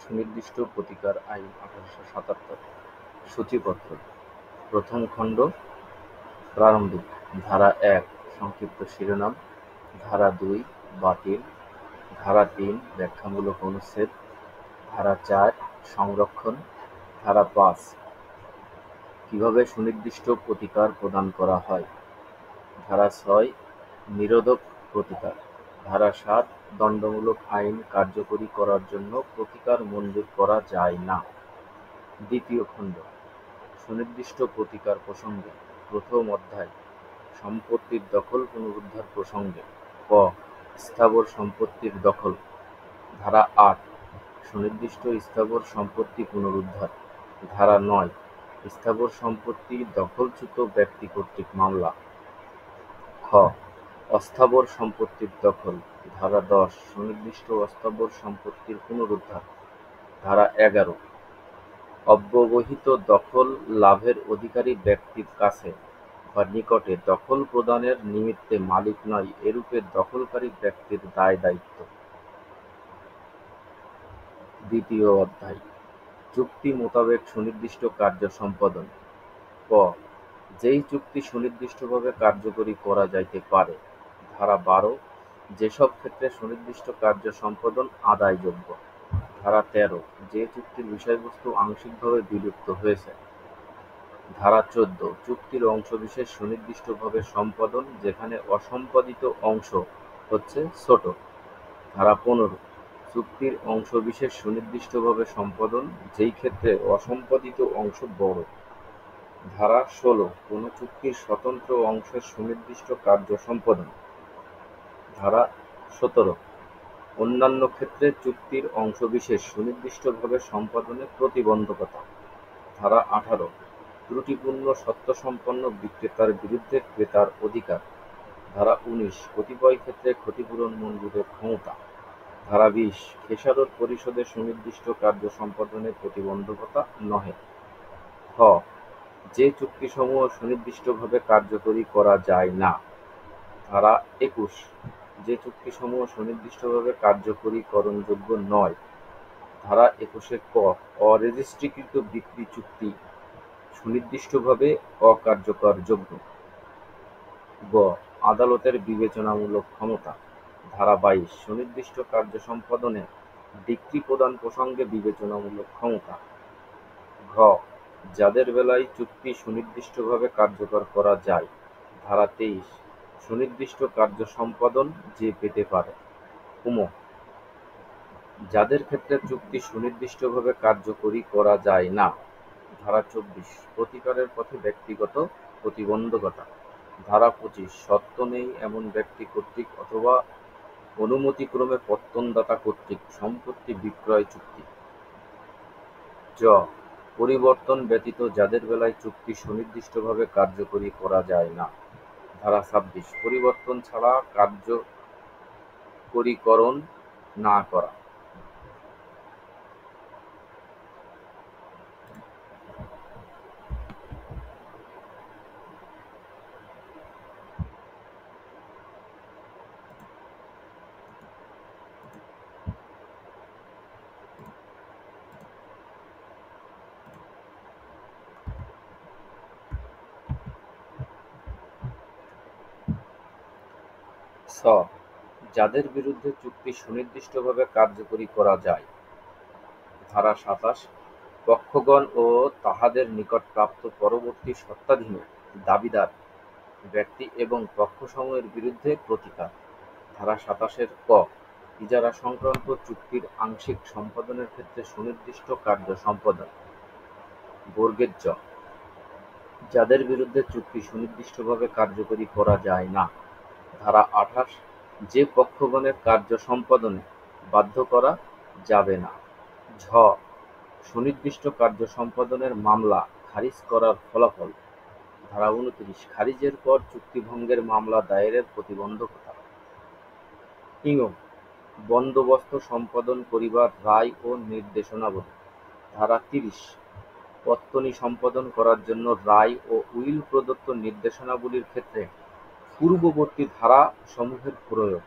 সুনির্দিষ্ট প্রতিকার আইন ১৮৭৭ সূচিপত্র প্রথম খণ্ড প্রারম্ভিক ধারা ১ সংক্ষিপ্ত শিরোনাম ধারা ২ বাতিল ধারা ৩ ব্যাখ্যামূলক অনুচ্ছেদ ধারা ৪ সংরক্ষণ ধারা ৫ কিভাবে সুনির্দিষ্ট প্রতিকার প্রদান করা হয় ধারা ৬ নিরোধক প্রতিকার ধারা ৭ দণ্ডমূলক আইন কার্যকরী করার জন্য প্রতিকার মঞ্জুর করা যায় না। দ্বিতীয় খণ্ড সুনির্দিষ্ট প্রতিকার প্রসঙ্গে প্রথম অধ্যায় সম্পত্তির দখল পুনরুদ্ধার প্রসঙ্গে ক স্থাবর সম্পত্তির দখল ধারা ৮ সুনির্দিষ্ট স্থাবর সম্পত্তি পুনরুদ্ধার ধারা ৯ স্থাবর সম্পত্তি দখলচ্যুত ব্যক্তি কর্তৃক মামলা খ অস্থাবর সম্পত্তির দখল ধারা ১০ সুনির্দিষ্ট অস্থাবর সম্পত্তির পুনরুদ্ধার ধারা ১১ অব্যবহিত দখল লাভের অধিকারী ব্যক্তির কাছে বা নিকটে দখল প্রদানের নিমিত্তে মালিক নয় এরূপে দখলকারী ব্যক্তির দায় দায়িত্ব। দ্বিতীয় অধ্যায় চুক্তি মোতাবেক সুনির্দিষ্ট কার্য সম্পাদন ক যেই চুক্তি সুনির্দিষ্টভাবে কার্যকরী করা যাইতে পারে ধারা ১২ যেসব ক্ষেত্রে সুনির্দিষ্ট কার্য সম্পাদন আদায়যোগ্য ধারা ১৩ যে চুক্তির বিষয়বস্তু আংশিকভাবে বিলুপ্ত হয়েছে ধারা ১৪ চুক্তির অংশবিশেষ সুনির্দিষ্টভাবে সম্পাদন যেখানে অসম্পাদিত অংশ হচ্ছে ছোট ধারা ১৫ চুক্তির অংশবিশেষ সুনির্দিষ্টভাবে সম্পাদন যেই ক্ষেত্রে অসম্পাদিত অংশ বড় ধারা ১৬ কোনো চুক্তির স্বতন্ত্র অংশের সুনির্দিষ্ট কার্য সম্পাদন ধারা ১৭ অন্যান্য ক্ষেত্রে চুক্তির অংশবিশেষ সুনির্দিষ্টভাবে সম্পাদনে প্রতিবন্ধকতা ধারা ১৮ ত্রুটিপূর্ণ সত্যসম্পন্ন বিক্রেতার বিরুদ্ধে ক্রেতার অধিকার ধারা ১৯ কতিপয় ক্ষেত্রে ক্ষতিপূরণ মঞ্জুরের ক্ষমতা ধারা ২০ খেসারত পরিশোধে সুনির্দিষ্ট কার্য সম্পাদনে প্রতিবন্ধকতা নহে খ যে চুক্তিসমূহ সুনির্দিষ্টভাবে কার্যকরী করা যায় না ধারা ২১ যে চুক্তিসমূহ সুনির্দিষ্টভাবে কার্যকরীকরণযোগ্য নয় ধারা ২১ ক অরেজিস্ট্রিকৃত বিক্রি চুক্তি সুনির্দিষ্টভাবে অকার্যকরযোগ্য গ আদালতের বিবেচনামূলক ক্ষমতা ধারা ২২ সুনির্দিষ্ট কার্য সম্পাদনে ডিক্রি প্রদান প্রসঙ্গে বিবেচনামূলক ক্ষমতা ঘ যাদের বেলায় চুক্তি সুনির্দিষ্টভাবে কার্যকর করা যায় ধারা ২৩ সুনির্দিষ্ট কার্য সম্পাদন যে পেতে পারে উম যাদের ক্ষেত্রে চুক্তি সুনির্দিষ্টভাবে কার্যকরী করা যায় না ধারা ২৪ প্রতিকারের পথে ব্যক্তিগত প্রতিবন্ধকতা ধারা ২৫ সত্ত্ব নেই এমন ব্যক্তি কর্তৃক অথবা অনুমতিক্রমে পত্তনদাতা কর্তৃক সম্পত্তি বিক্রয় চুক্তি জ পরিবর্তন ব্যতীত যাদের বেলায় চুক্তি সুনির্দিষ্টভাবে কার্যকরী করা যায় না ধারা ২৬ পরিবর্তন ছাড়া কার্যকরীকরণ না করা ছ যাদের বিরুদ্ধে চুক্তি সুনির্দিষ্টভাবে কার্যকরী করা যায় ধারা ২৭ পক্ষগণ ও তাহাদের নিকট প্রাপ্ত পরবর্তী সত্ত্বাধীন দাবিদার ব্যক্তি এবং পক্ষসমূহের বিরুদ্ধে প্রতিকার ধারা ২৭ ক ইজারা সংক্রান্ত চুক্তির আংশিক সম্পাদনের ক্ষেত্রে সুনির্দিষ্ট কার্য সম্পাদন বর্গের জ যাদের বিরুদ্ধে চুক্তি সুনির্দিষ্টভাবে কার্যকরী করা যায় না ধারা ২৮ যে পক্ষগণের কার্য সম্পাদনে বাধ্য করা যাবে না ঝ সুনির্দিষ্ট কার্য সম্পাদনের মামলা খারিজ করার ফলাফল ধারা ২৯ খারিজের পর চুক্তিভঙ্গের মামলা দায়েরের প্রতিবন্ধকতা ইঙ বন্দোবস্ত সম্পাদন করিবার রায় ও নির্দেশনাবলী ধারা ৩০ পত্তনি সম্পাদন করার জন্য রায় ও উইল প্রদত্ত নির্দেশনাবলীর ক্ষেত্রে পূর্ববর্তী ধারা সমূহের প্রয়োগ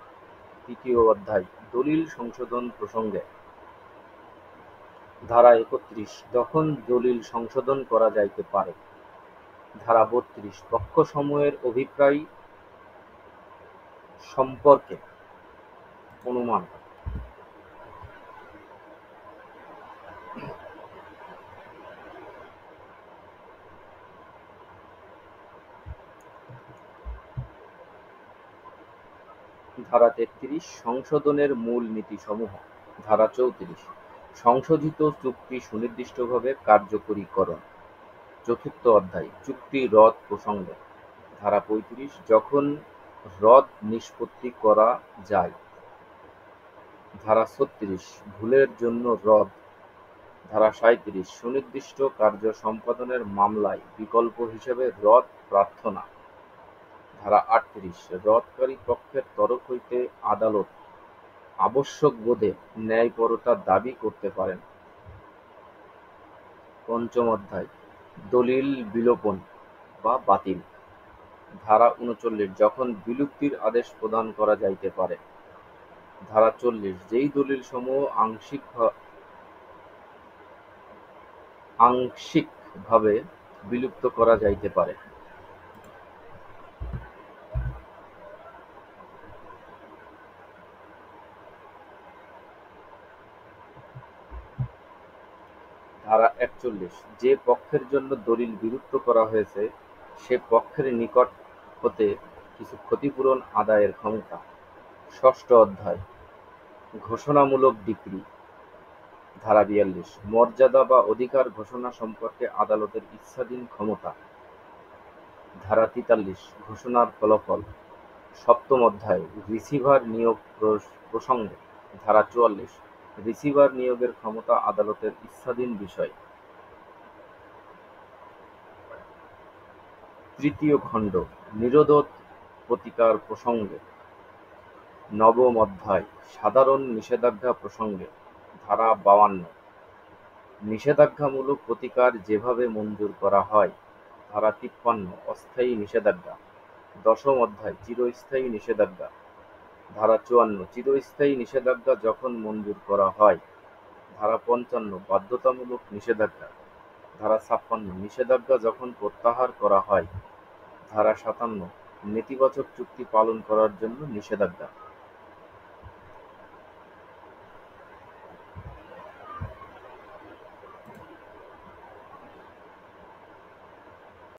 তৃতীয় অধ্যায় দলিল সংশোধন প্রসঙ্গে ধারা ৩১ যখন দলিল সংশোধন করা যাইতে পারে। ধারা ৩২ পক্ষসমূহের অভিপ্রায় সম্পর্কে অনুমান। ধারা ৩৩ সংশোধনের মূল নীতিসমূহ। ধারা ৩৪ সংশোধিত চুক্তি সুনির্দিষ্টভাবে কার্যকরীকরণ। চতুর্থ অধ্যায় চুক্তি রদ প্রসঙ্গে। ধারা ৩৫ যখন রদ নিষ্পত্তি করা যায়। ধারা ৩৬ ভুলের জন্য রদ। ধারা ৩৭ সুনির্দিষ্ট কার্য সম্পাদনের মামলায় বিকল্প হিসেবে রদ প্রার্থনা। ধারা ৩৮ রদকারী পক্ষের তরফ হইতে আদালত আবশ্যক বোধে ন্যায়পরতা দাবি করতে পারেন। পঞ্চম অধ্যায় দলিল বিলোপন বা বাতিল। ধারা ৩৯ যখন বিলুপ্তির আদেশ প্রদান করা যাইতে পারে। ধারা ৪০ যেই দলিল সমূহ আংশিকভাবে বিলুপ্ত করা যাইতে পারে। ধারা ৪১ যে পক্ষের জন্য দলিল বিলুপ্ত করা হয়েছে সে পক্ষের নিকট হতে কিছু ক্ষতিপূরণ আদায়ের ক্ষমতা। ষষ্ঠ অধ্যায় ঘোষণামূলক ডিক্রি। ধারা ৪২ মর্যাদা বা অধিকার ঘোষণা সম্পর্কে আদালতের ইচ্ছাধীন ক্ষমতা। ধারা ৪৩ ঘোষণার ফলাফল। সপ্তম অধ্যায় রিসিভার নিয়োগ প্রসঙ্গে। ধারা ৪৪ রিসিভার নিয়োগের ক্ষমতা আদালতের ইচ্ছাধীন বিষয়। তৃতীয় খণ্ড নিরোধ প্রতিকার প্রসঙ্গে। নবম অধ্যায় সাধারণ নিষেধাজ্ঞা প্রসঙ্গে। ধারা ৫২ নিষেধাজ্ঞামূলক প্রতিকার যেভাবে মঞ্জুর করা হয়। ধারা ৫৩ অস্থায়ী নিষেধাজ্ঞা। দশম অধ্যায় চিরস্থায়ী নিষেধাজ্ঞা। ধারা ৫৪ চিরস্থায়ী নিষেধাজ্ঞা যখন মঞ্জুর করা হয়। ধারা ৫৫ বাধ্যতামূলক নিষেধাজ্ঞা। ধারা ৫৬ নিষেধাজ্ঞা যখন প্রত্যাহার করা হয়। ধারা ৫৭ নেতিবাচক চুক্তি পালন করার জন্য নিষেধাজ্ঞা।